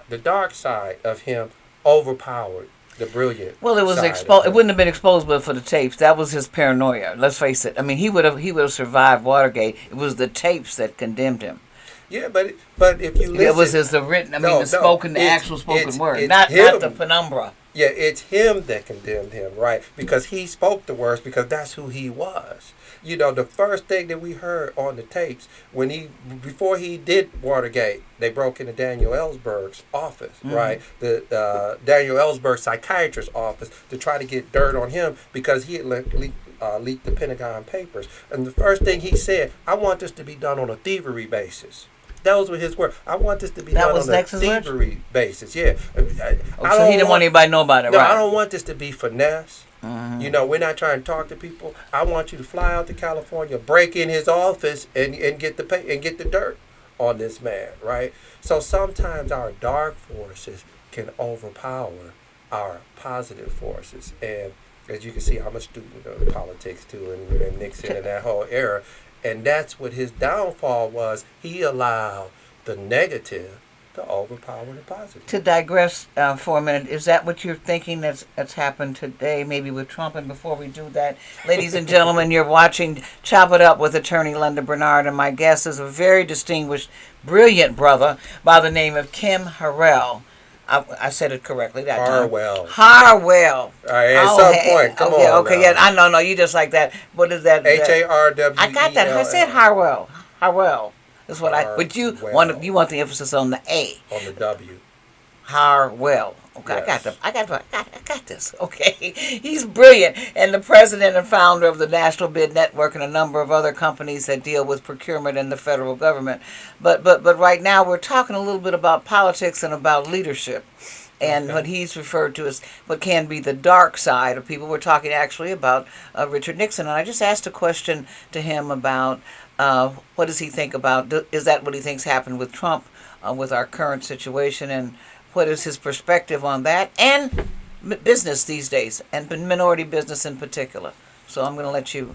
the dark side of him overpowered the brilliant. Well, it was side exposed. of It wouldn't have been exposed but for the tapes. That was his paranoia. Let's face it. I mean, he would have survived Watergate. It was the tapes that condemned him. Yeah, but if you listen, It was the written. I mean, the actual spoken word, not the penumbra. Yeah, it's him that condemned him, right? Because he spoke the words, because that's who he was. You know, the first thing that we heard on the tapes before he did Watergate, they broke into Daniel Ellsberg's office, right? The Daniel Ellsberg psychiatrist's office to try to get dirt on him because he had leaked the Pentagon Papers. And the first thing he said, I want this to be done on a thievery basis. Those were his words. I want this to be done on a thievery basis. Yeah. So he didn't want anybody to know about it, no, right? I don't want this to be finesse. You know, we're not trying to talk to people. I want you to fly out to California, break in his office, and get the dirt on this man, right? So sometimes our dark forces can overpower our positive forces. And as you can see, I'm a student of politics too, and Nixon and that whole era. And that's what his downfall was. He allowed the negative to overpower the positive. To digress for a minute, is that what you're thinking that's happened today, maybe with Trump? And before we do that, ladies and gentlemen, you're watching Chop It Up with attorney Linda Bernard, and my guest is a very distinguished, brilliant brother by the name of Kim Harrell. I said it correctly that time. Harwell. All right, at some point, come on. Okay, yeah, I know, you just like that. What is that? Harwell. I got that. I said Harwell. Harwell. That's what but you want the emphasis on the A. On the W. Harwell. Okay, Yes. I got this. Okay, he's brilliant, and the president and founder of the National Bid Network and a number of other companies that deal with procurement in the federal government. But right now we're talking a little bit about politics and about leadership, and what he's referred to as what can be the dark side of people. We're talking actually about Richard Nixon, and I just asked a question to him about what does he think about? Is that what he thinks happened with Trump, with our current situation, and what is his perspective on that and business these days, and minority business in particular? So I'm going to let you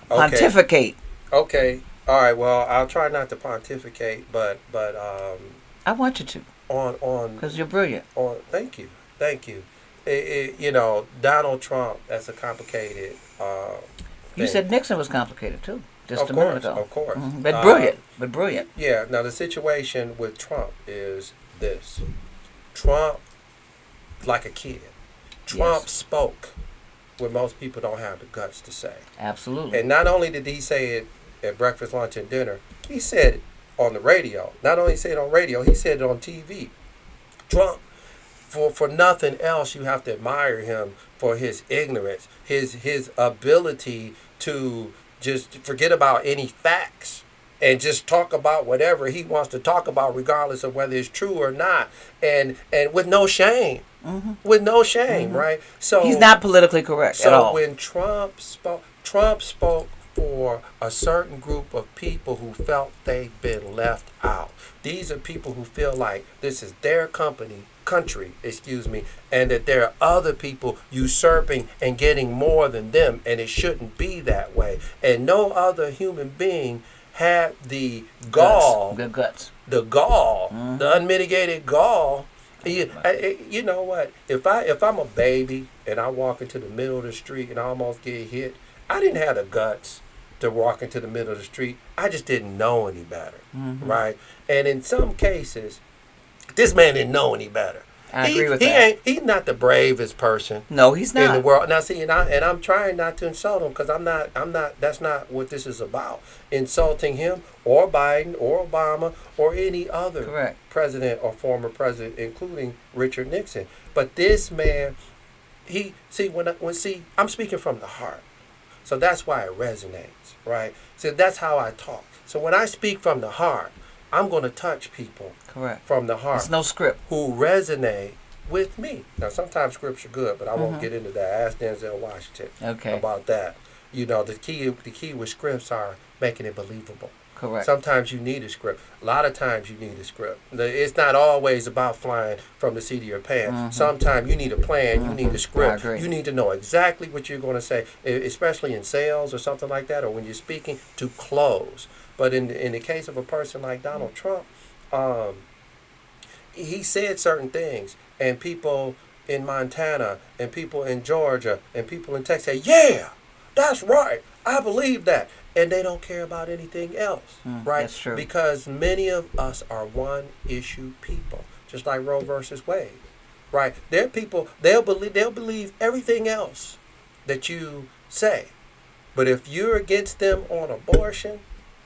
pontificate. Okay. All right. Well, I'll try not to pontificate, but I want you to. On because you're brilliant. Thank you. You know, Donald Trump. That's a complicated. You said Nixon was complicated too, just a minute ago. Of course. But brilliant. Yeah. Now the situation with Trump is this. Trump, like a kid, Trump spoke when most people don't have the guts to say. Absolutely. And not only did he say it at breakfast, lunch, and dinner, he said it on the radio. Not only said it on radio, he said it on TV. Trump, for nothing else, you have to admire him for his ignorance, his ability to just forget about any facts and just talk about whatever he wants to talk about, regardless of whether it's true or not, and with no shame. With no shame, right? So he's not politically correct at all. So when Trump spoke for a certain group of people who felt they've been left out. These are people who feel like this is their country, and that there are other people usurping and getting more than them, and it shouldn't be that way. And no other human being had the gall, the unmitigated gall. You know what? If I'm a baby and I walk into the middle of the street and I almost get hit, I didn't have the guts to walk into the middle of the street. I just didn't know any better, right? And in some cases, this man didn't know any better. I agree with that. He's not the bravest person. No, he's not in the world. Now, see, and I'm trying not to insult him because I'm not. That's not what this is about. Insulting him or Biden or Obama or any other president or former president, including Richard Nixon. But this man, I'm speaking from the heart, so that's why it resonates, right? So that's how I talk. So when I speak from the heart, I'm going to touch people from the heart. There's no script. Who resonate with me. Now, sometimes scripts are good, but I won't get into that. Ask Denzel Washington about that. You know, the key with scripts are making it believable. Correct. Sometimes you need a script. A lot of times you need a script. It's not always about flying from the seat of your pants. Sometimes you need a plan. You need a script. You need to know exactly what you're going to say, especially in sales or something like that, or when you're speaking, to close. But in the case of a person like Donald Trump, he said certain things, and people in Montana, and people in Georgia, and people in Texas say, yeah, that's right, I believe that. And they don't care about anything else, right? That's true. Because many of us are one-issue people, just like Roe versus Wade. right? There are people, they'll believe everything else that you say. But if you're against them on abortion,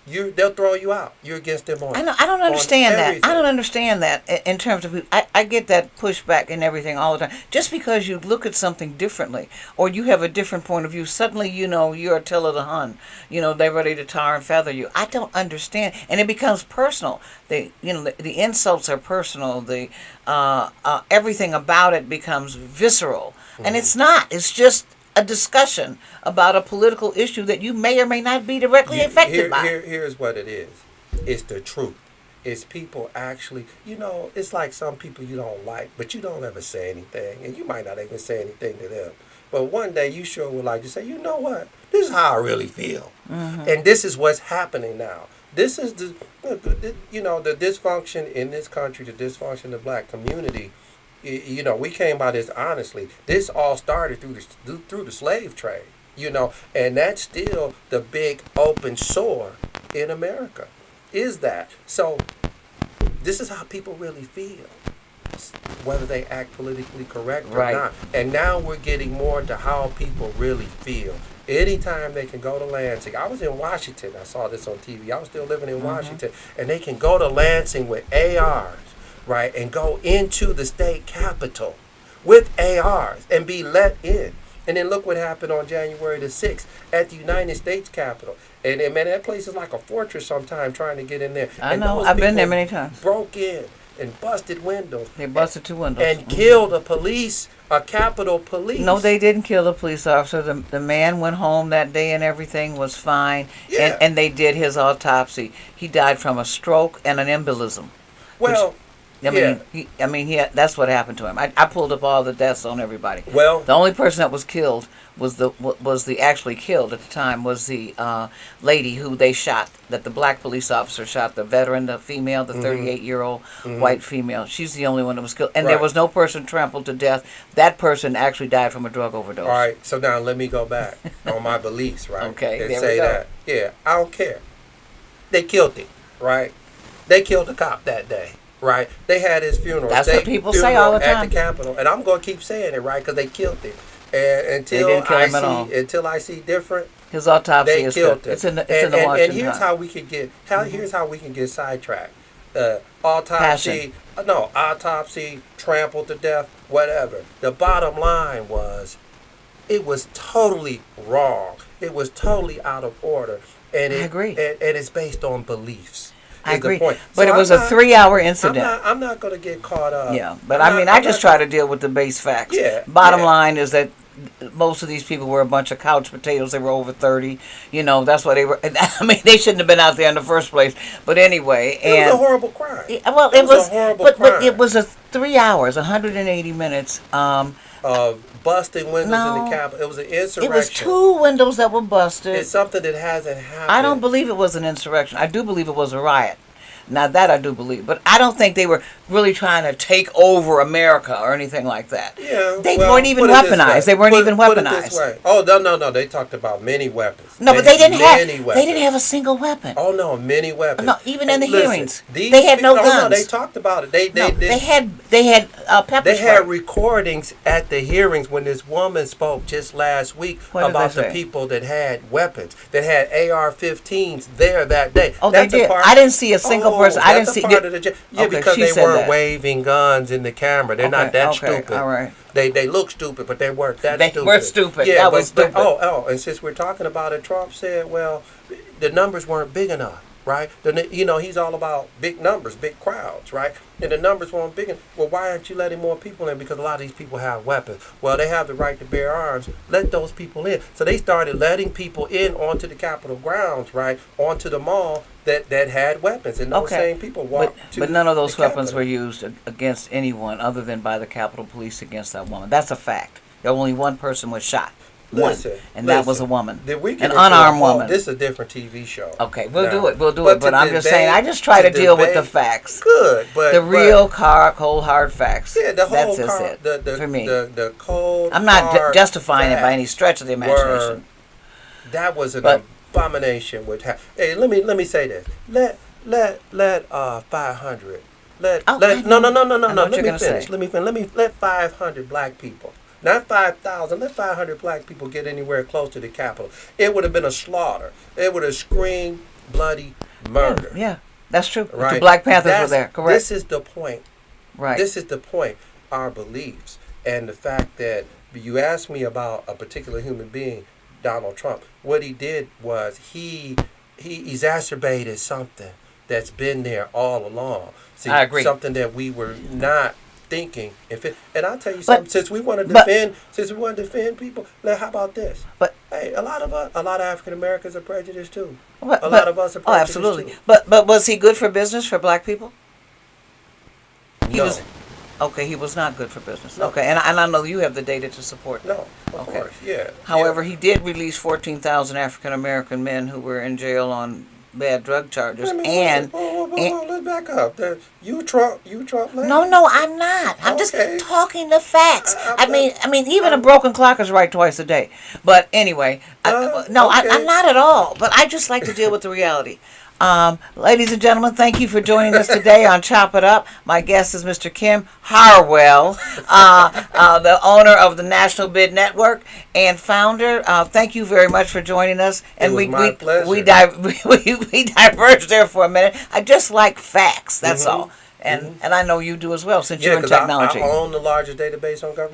they'll throw you out. You're against them on. I don't understand that. everything. I don't understand that in terms of. I get that pushback and everything all the time. Just because you look at something differently or you have a different point of view, suddenly you're Attila the Hun. They're ready to tar and feather you. I don't understand, and it becomes personal. The insults are personal. The everything about it becomes visceral, and it's not. It's just a discussion about a political issue that you may or may not be directly affected by. Here's what it is. It's the truth. It's people actually, it's like some people you don't like, but you don't ever say anything, and you might not even say anything to them. But one day you sure would like to say, you know what? This is how I really feel. Mm-hmm. And this is what's happening now. This is the dysfunction in this country, the dysfunction of the black community. We came by this honestly. This all started through the slave trade, and that's still the big open sore in America. Is that so? This is how people really feel, whether they act politically correct or not. And now we're getting more into how people really feel. Anytime they can go to Lansing. I was in Washington. I saw this on TV. I was still living in Washington, and they can go to Lansing with ARs. Right, and go into the state capitol with ARs and be let in. And then look what happened on January the 6th at the United States Capitol. And man, that place is like a fortress sometimes trying to get in there. I know, I've been there many times. Broke in and busted windows. They busted 2 windows. And killed a Capitol police. No, they didn't kill the police officer. The man went home that day and everything was fine. Yeah. And they did his autopsy. He died from a stroke and an embolism. Well... That's what happened to him. I pulled up all the deaths on everybody. Well, the only person that was killed was the actually killed at the time was the lady who they shot. That the black police officer shot the veteran, the female, the 38-year-old white female. She's the only one that was killed, and there was no person trampled to death. That person actually died from a drug overdose. All right. So now let me go back on my beliefs, right? Okay. And there say we go. that. Yeah, I don't care. They killed him, right? They killed the cop that day. Right, they had his funeral. That's what people say all the time at the Capitol, and I'm going to keep saying it, right? Because they killed him, and until I see different, his autopsy they is killed good. him. It's in the Washington. And here's how we could get here's how we can get sidetracked. Autopsy, trampled to death, whatever. The bottom line was, it was totally wrong. It was totally out of order, and I agree. And it's based on beliefs. I agree. But so it was a 3-hour incident. I'm not going to get caught up. Yeah, but I just try to deal with the base facts. Yeah. Bottom line is that most of these people were a bunch of couch potatoes. They were over 30. That's why they were. They shouldn't have been out there in the first place. But anyway, it was a horrible crime. Well, it was a horrible crime. But it was 3 hours, 180 minutes. Of busting windows in the Capitol. It was an insurrection. It was 2 windows that were busted. It's something that hasn't happened. I don't believe it was an insurrection. I do believe it was a riot. Now that I do believe, but I don't think they were really trying to take over America or anything like that. Yeah, they weren't even weaponized. They weren't even weaponized. Put it this way. Oh no! They talked about many weapons. No, but they didn't have a single weapon. Oh no, many weapons. No, even in the hearings, they had no guns. No, they talked about it. They had pepper spray. They had recordings at the hearings when this woman spoke just last week about the people that had weapons, that had AR-15s there that day. Oh, they did. I didn't see a single person. I didn't see. Because they weren't waving guns in the camera. They're not that stupid. All right. They look stupid, but they weren't that stupid. They were stupid. Yeah, that was stupid. And since we're talking about it, Trump said, well, the numbers weren't big enough, right? He's all about big numbers, big crowds, right? And the numbers weren't big enough. Well, why aren't you letting more people in? Because a lot of these people have weapons. Well, they have the right to bear arms. Let those people in. So they started letting people in onto the Capitol grounds, right? Onto the mall that had weapons. And those same people walked But none of those weapons were used against anyone other than by the Capitol Police against that woman. That's a fact. Only one person was shot. That was a woman. An unarmed woman. This is a different TV show. Okay, we'll do it. But I'm just saying, I just try to deal with the facts. Good, but the real cold hard facts. Yeah, the whole that's it for me. The cold. I'm not justifying it by any stretch of the imagination. That was an abomination. Hey, let me say this. Let 500 Oh, no. I know what Let you're me gonna finish. say. Let 500 black people, not 5,000. Let 500 black people get anywhere close to the Capitol. It would have been a slaughter. It would have screamed bloody murder. Yeah, that's true. Right. The Black Panthers were there. Correct. This is the point. Right. This is the point. Our beliefs and the fact that you asked me about a particular human being, Donald Trump. What he did was he exacerbated something that's been there all along. See, I agree. Something that we were not thinking. And I'll tell you But- something. Since we want to defend people, how about this? But Hey, a lot of African Americans are prejudiced too. But- A lot of us are oh, prejudiced absolutely. too. But was he good for business for black people? He No. was. Okay, he was not good for business. No. Okay, and I know you have the data to support that. No, of Okay. course, yeah. However, yeah. he did release 14,000 African American men who were in jail on bad drug charges. Let's back up. You Trump lady? No, I'm not. I'm just Okay. talking the facts. I'm I mean, even a broken clock is right twice a day. But anyway, okay. I'm not at all. But I just like to deal with the reality. Ladies and gentlemen, thank you for joining us today on Chop It Up. My guest is Mr. Kim Harwell, the owner of the National Bid Network and founder. Thank you very much for joining us. And It was my pleasure. we diverged there for a minute. I just like facts. That's all. And I know you do as well, since you're in because technology. I own the largest database on government.